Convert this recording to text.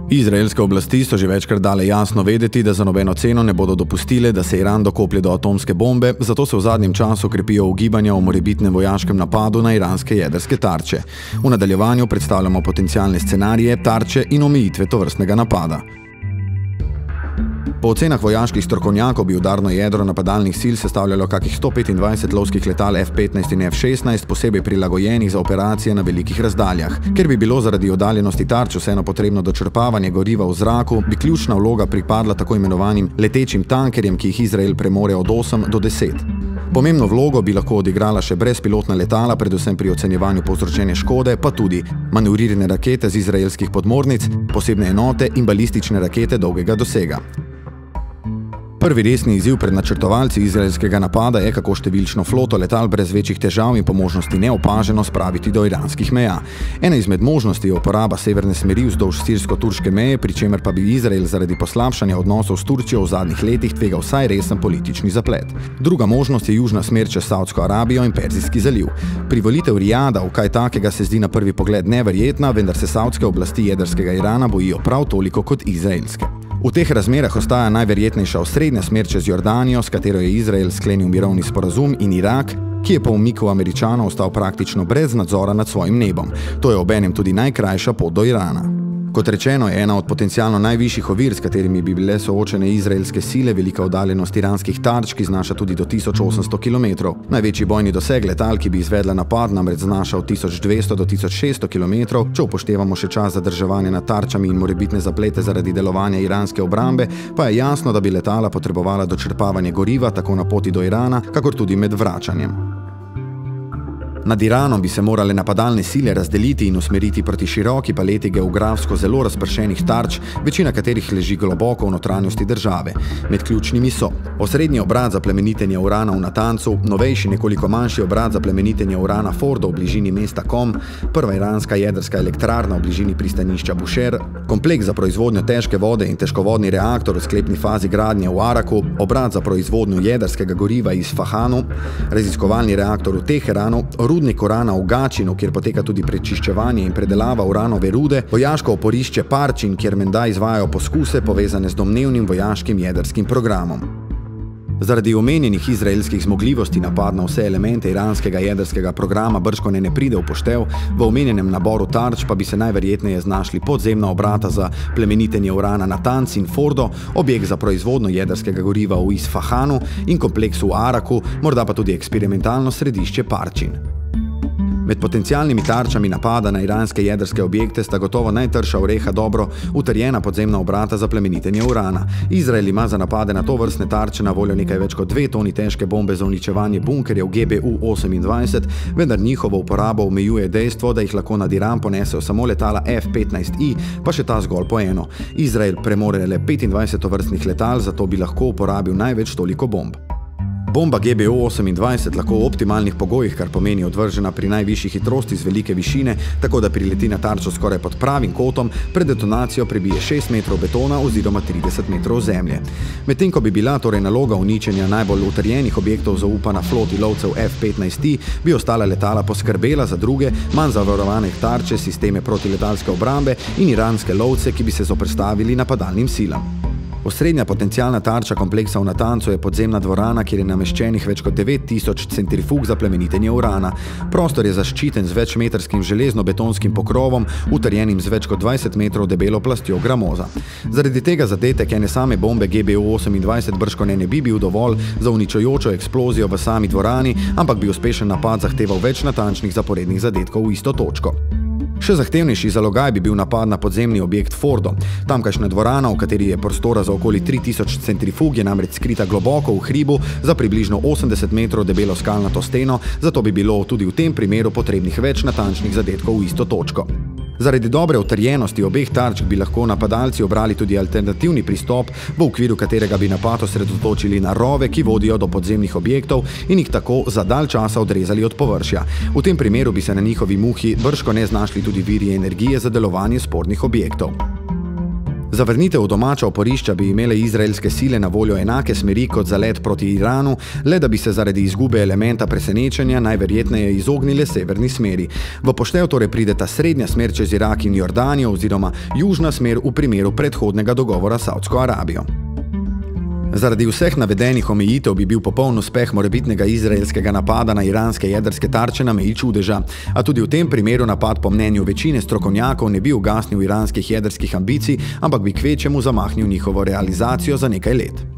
Izraelske oblasti so že večkrat dale jasno vedeti, da za nobeno ceno ne bodo dopustile, da se Iran dokoplje do atomske bombe, zato se v zadnjem času krepijo ugibanja o morebitnem vojaškem napadu na iranske jedrske tarče. V nadaljevanju predstavljamo potencialne scenarije, tarče in omejitve tovrstnega napada. Po ocenah vojaških strokovnjakov bi udarno jedro napadalnih sil sestavljalo kakih 125 lovskih letal F-15 in F-16, posebej prilagojenih za operacije na velikih razdaljah. Ker bi bilo zaradi oddaljenosti tarč vseeno potrebno dočrpavanje goriva v zraku, bi ključna vloga pripadla tako imenovanim letečim tankerjem, ki jih Izrael premore od 8 do 10. Pomembno vlogo bi lahko odigrala še brezpilotna letala, predvsem pri ocenjevanju povzročene škode, pa tudi manevrirane rakete z izraelskih podmornic, posebne enote in balistične rakete dolgega dosega. Prvi resni izziv pred načrtovalci izraelskega napada je, kako številčno floto letal brez večjih težav in po možnosti neopaženo spraviti do iranskih meja. Ena izmed možnosti je uporaba severne smeri vzdolž sirsko-turške meje, pri čemer pa bi Izrael zaradi poslabšanja odnosov s Turčijo v zadnjih letih tvegal vsaj resen politični zaplet. Druga možnost je južna smer čez Savdsko Arabijo in Perzijski zaliv. Privolitev Rijada v kaj takega se zdi na prvi pogled neverjetna, vendar se savdske oblasti jedrskega Irana bojijo prav toliko kot izraelske. V teh razmerah ostaja najverjetnejša osrednja smer čez Jordanijo, s katero je Izrael sklenil mirovni sporazum, in Irak, ki je po umiku Američanov ostal praktično brez nadzora nad svojim nebom. To je obenem tudi najkrajša pot do Irana. Kot rečeno, je ena od potencialno najvišjih ovir, s katerimi bi bile soočene izraelske sile, velika oddaljenost iranskih tarč, ki znaša tudi do 1800 km. Največji bojni doseg letal, ki bi izvedla napad, namreč znaša od 1200 do 1600 km. Če upoštevamo še čas zadrževanja nad tarčami in morebitne zaplete zaradi delovanja iranske obrambe, pa je jasno, da bi letala potrebovala dočrpavanje goriva tako na poti do Irana, kakor tudi med vračanjem. Nad Iranom bi se morale napadalne sile razdeliti in usmeriti proti široki paleti geografsko zelo razpršenih tarč, večina katerih leži globoko v notranjosti države. Med ključnimi so osrednji obrat za plemenitenje urana v Natancu, novejši nekoliko manjši obrat za plemenitenje urana Fordo v bližini mesta Qom, prva iranska jedrska elektrarna v bližini pristanišča Bushehr, kompleks za proizvodnjo težke vode in težkovodni reaktor v sklepni fazi gradnje v Araku, obrat za proizvodnjo jedrskega goriva iz Fahanu, raziskovalni reaktor v Teheranu, rudnik urana v Gačinu, kjer poteka tudi prečiščevanje in predelava uranove rude, vojaško oporišče Parčin, kjer menda izvajajo poskuse povezane z domnevnim vojaškim jedrskim programom. Zaradi omenjenih izraelskih zmogljivosti napad na vse elemente iranskega jedrskega programa bržkone ne pride v poštev, v omenjenem naboru tarč pa bi se najverjetneje znašli podzemna obrata za plemenitenje urana Natanz in Fordo, objekt za proizvodnjo jedrskega goriva v Isfahanu in kompleks v Araku, morda pa tudi eksperimentalno središče Parčin. Med potencialnimi tarčami napada na iranske jedrske objekte sta gotovo najtrša oreha dobro utrjena podzemna obrata za plemenitenje urana. Izrael ima za napade na tovrstne tarče na voljo nekaj več kot 2 toni težke bombe za uničevanje bunkerjev GBU-28, vendar njihovo uporabo omejuje dejstvo, da jih lahko nad Iran ponesejo samo letala F-15I, pa še ta zgolj po eno. Izrael premore le 25 tovrstnih letal, zato bi lahko uporabil največ toliko bomb. Bomba GBU-28 lahko v optimalnih pogojih, kar pomeni odvržena pri najvišji hitrosti z velike višine, tako da prileti na tarčo skoraj pod pravim kotom, pred detonacijo prebije 6 metrov betona oziroma 30 metrov zemlje. Medtem ko bi bila torej naloga uničenja najbolj utrjenih objektov zaupana floti lovcev F-15I, bi ostala letala poskrbela za druge, manj zavarovane tarče, sisteme protiletalske obrambe in iranske lovce, ki bi se zoperstavili napadalnim silam. Osrednja potencialna tarča kompleksa v Natancu je podzemna dvorana, kjer je nameščenih več kot 9000 centrifug za plemenitenje urana. Prostor je zaščiten z večmetrskim železno-betonskim pokrovom, utrjenim z več kot 20 metrov debelo plastjo gramoza. Zaradi tega zadetek ene same bombe GBU-28 bržkone ne bi bil dovolj za uničujočo eksplozijo v sami dvorani, ampak bi uspešen napad zahteval več natančnih zaporednih zadetkov v isto točko. Še zahtevnejši zalogaj bi bil napad na podzemni objekt Fordo. Tamkajšnja dvorana, v kateri je prostora za okoli 3000 centrifug, je namreč skrita globoko v hribu za približno 80 metrov debelo skalnato steno, zato bi bilo tudi v tem primeru potrebnih več natančnih zadetkov v isto točko. Zaradi dobre utrjenosti obeh tarč bi lahko napadalci obrali tudi alternativni pristop, v okviru katerega bi napad osredotočili na rove, ki vodijo do podzemnih objektov in jih tako za dalj časa odrezali od površja. V tem primeru bi se na njihovi muhi bržkone znašli tudi viri energije za delovanje spornih objektov. Zavrnitev v domača oporišča bi imele izraelske sile na voljo enake smeri kot za let proti Iranu, le da bi se zaradi izgube elementa presenečenja najverjetneje izognile severni smeri. V poštev torej prideta srednja smer čez Irak in Jordanijo oziroma južna smer v primeru predhodnega dogovora s Saudsko Arabijo. Zaradi vseh navedenih omejitev bi bil popoln uspeh morebitnega izraelskega napada na iranske jedrske tarče na meji čudeža, a tudi v tem primeru napad po mnenju večine strokovnjakov ne bi ugasnil iranskih jedrskih ambicij, ampak bi kvečjemu zamahnil njihovo realizacijo za nekaj let.